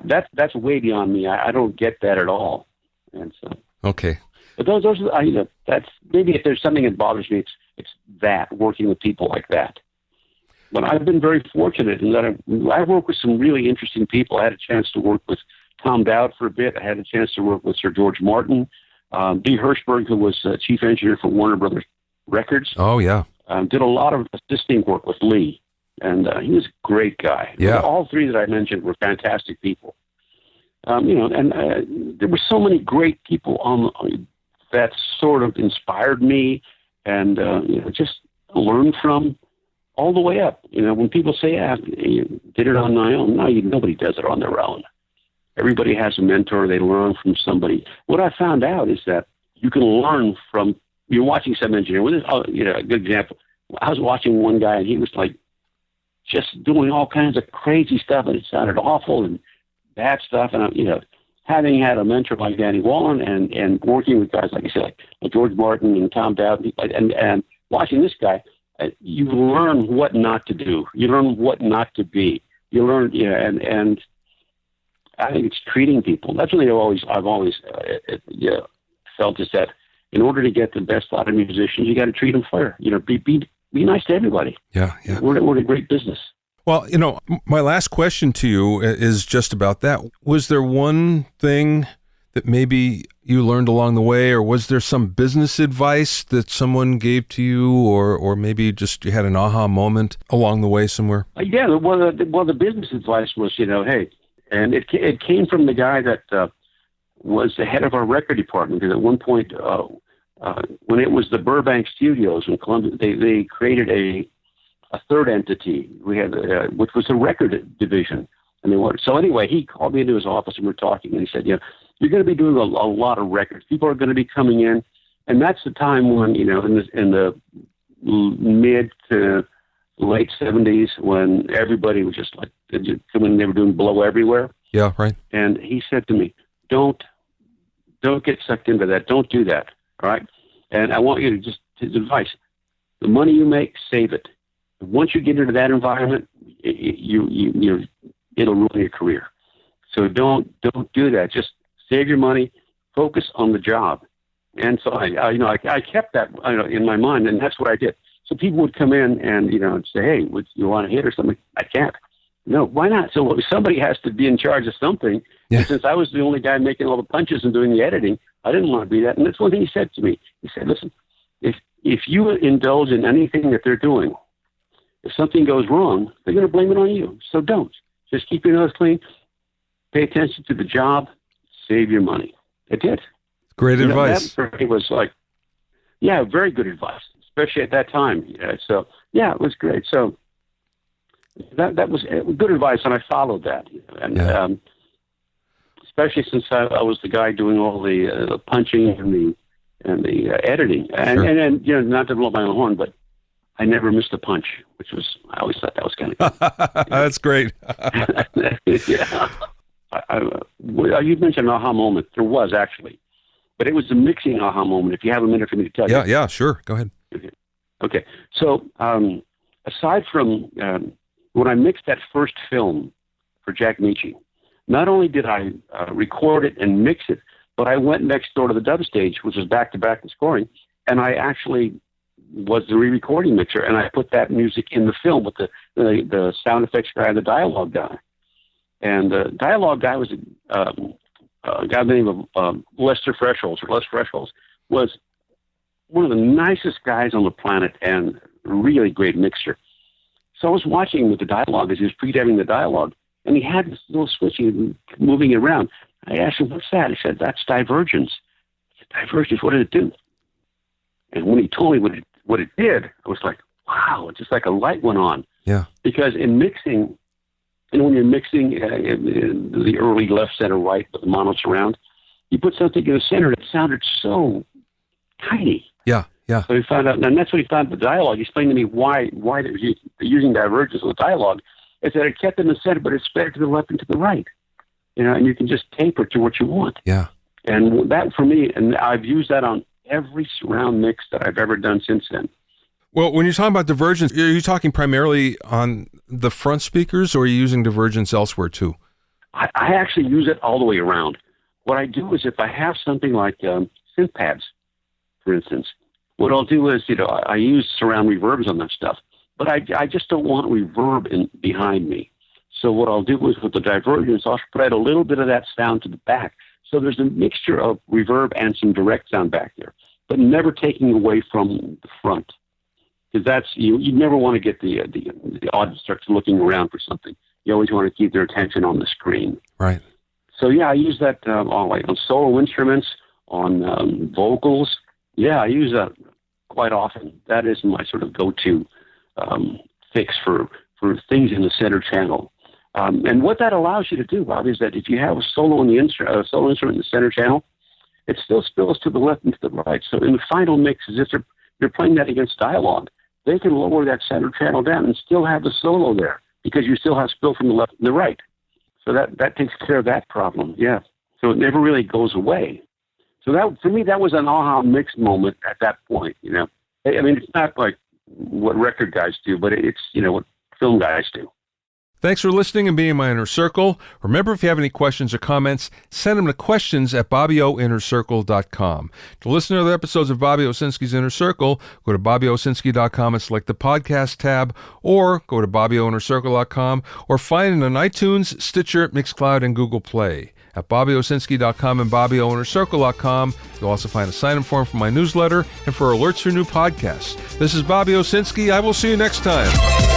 [SPEAKER 2] That's way beyond me. I don't get that at all. And so
[SPEAKER 1] Okay.
[SPEAKER 2] But those are, that's maybe if there's something that bothers me, it's that working with people like that. But I've been very fortunate in that I work with some really interesting people. I had a chance to work with Tom Dowd for a bit. I had a chance to work with Sir George Martin, Dee Hirschberg, who was chief engineer for Warner Brothers Records.
[SPEAKER 1] Oh, yeah.
[SPEAKER 2] Did a lot of assisting work with Lee, and he was a great guy.
[SPEAKER 1] Yeah.
[SPEAKER 2] All three that I mentioned were fantastic people. There were so many great people that sort of inspired me, and just learned from all the way up. When people say, you did it on my own, no, nobody does it on their own. Everybody has a mentor. They learn from somebody. What I found out is that you can learn from, you're watching some engineer. A good example. I was watching one guy, and he was like just doing all kinds of crazy stuff, and it sounded awful and bad stuff. And having had a mentor like Danny Wallen and working with guys like I said, like George Martin and Tom Dowd, and watching this guy, you learn what not to do. You learn what not to be. You learn, and I think it's treating people. That's what I've always felt, is that in order to get the best out of musicians, you got to treat them fair. Be nice to everybody.
[SPEAKER 1] Yeah.
[SPEAKER 2] We're in a great business.
[SPEAKER 1] Well, my last question to you is just about that. Was there one thing that maybe you learned along the way, or was there some business advice that someone gave to you, or maybe just you had an aha moment along the way somewhere?
[SPEAKER 2] Yeah. Well, the business advice was, hey, and it came from the guy that was the head of our record department. Because at one point, when it was the Burbank Studios in Columbia, they created a third entity. We had which was the record division, and so anyway, he called me into his office and we were talking, and he said, you're going to be doing a lot of records. People are going to be coming in, and that's the time when in the mid to late 70s, when everybody was just like, when they were doing Blow Everywhere.
[SPEAKER 1] Yeah, right.
[SPEAKER 2] And he said to me, don't get sucked into that. Don't do that. All right. And I want you to just, his advice, the money you make, save it. Once you get into that environment, it'll ruin your career. So don't do that. Just save your money, focus on the job. And so I kept that in my mind, and that's what I did. So people would come in and say, hey, would you want to hit or something? I can't. No, why not? So somebody has to be in charge of something.
[SPEAKER 1] Yeah.
[SPEAKER 2] And since I was the only guy making all the punches and doing the editing, I didn't want to be that. And that's one thing he said to me. He said, listen, if you indulge in anything that they're doing, if something goes wrong, they're going to blame it on you. So don't. Just keep your nose clean. Pay attention to the job. Save your money. I did.
[SPEAKER 1] Great advice.
[SPEAKER 2] That for me was like, very good advice, especially at that time. So it was great. So that was good advice, and I followed that. And especially since I was the guy doing all the punching and the editing, and not to blow my own horn, but I never missed a punch, which was, I always thought that was kind of good.
[SPEAKER 1] That's great.
[SPEAKER 2] Yeah. You mentioned an aha moment. There was actually, but it was a mixing aha moment. If you have a minute for me to tell you.
[SPEAKER 1] Yeah, sure. Go ahead.
[SPEAKER 2] Okay. So aside from when I mixed that first film for Jack Michi, not only did I record it and mix it, but I went next door to the dub stage, which was back-to-back the scoring, and I actually was the re-recording mixer, and I put that music in the film with the sound effects guy and the dialogue guy. And the dialogue guy was a guy by the name of Les Fresholz, was one of the nicest guys on the planet and really great mixer. So I was watching him with the dialogue as he was pre-dubbing the dialogue, and he had this little switching, moving it around. I asked him, what's that? He said, that's divergence. I said, divergence, what did it do? And when he told me what it did, I was like, wow, it's just like a light went on.
[SPEAKER 1] Yeah.
[SPEAKER 2] Because in mixing, when you're mixing in the early left, center, right, with the mono surround, you put something in the center that sounded so tiny.
[SPEAKER 1] Yeah.
[SPEAKER 2] So he found out, and that's what he found in the dialogue. He explained to me why they're using divergence with dialogue. Is that it kept in the center, but it spread to the left and to the right. And you can just taper to what you want.
[SPEAKER 1] Yeah.
[SPEAKER 2] And that for me, and I've used that on every surround mix that I've ever done since then.
[SPEAKER 1] Well, when you're talking about divergence, are you talking primarily on the front speakers, or are you using divergence elsewhere too?
[SPEAKER 2] I actually use it all the way around. what I do is if I have something like synth pads, for instance, what I'll do is, I use surround reverbs on that stuff, but I just don't want reverb behind me. So what I'll do is with the divergence, I'll spread a little bit of that sound to the back. So there's a mixture of reverb and some direct sound back there, but never taking away from the front. Because that's, you never want to get the audience starts looking around for something. You always want to keep their attention on the screen.
[SPEAKER 1] Right.
[SPEAKER 2] So yeah, I use that on solo instruments, on vocals. Yeah, I use that quite often. That is my sort of go-to fix for things in the center channel. And what that allows you to do, Bob, is that if you have a solo instrument in the center channel, it still spills to the left and to the right. So in the final mix, as if they're playing that against dialogue, they can lower that center channel down and still have the solo there because you still have spill from the left and the right. So that takes care of that problem. Yeah. So it never really goes away. So that, for me, that was an aha mix moment at that point. I mean, it's not like what record guys do, but it's what film guys do.
[SPEAKER 1] Thanks for listening and being in my inner circle. Remember, if you have any questions or comments, send them to questions@BobbyOInnerCircle.com. To listen to other episodes of Bobby Owsinski's Inner Circle, go to BobbyOwsinski.com and select the podcast tab, or go to BobbyOInnerCircle.com, or find it on iTunes, Stitcher, Mixcloud, and Google Play. At BobbyOwsinski.com and BobbyOInnerCircle.com, you'll also find a sign-in form for my newsletter and for alerts for new podcasts. This is Bobby Owsinski. I will see you next time.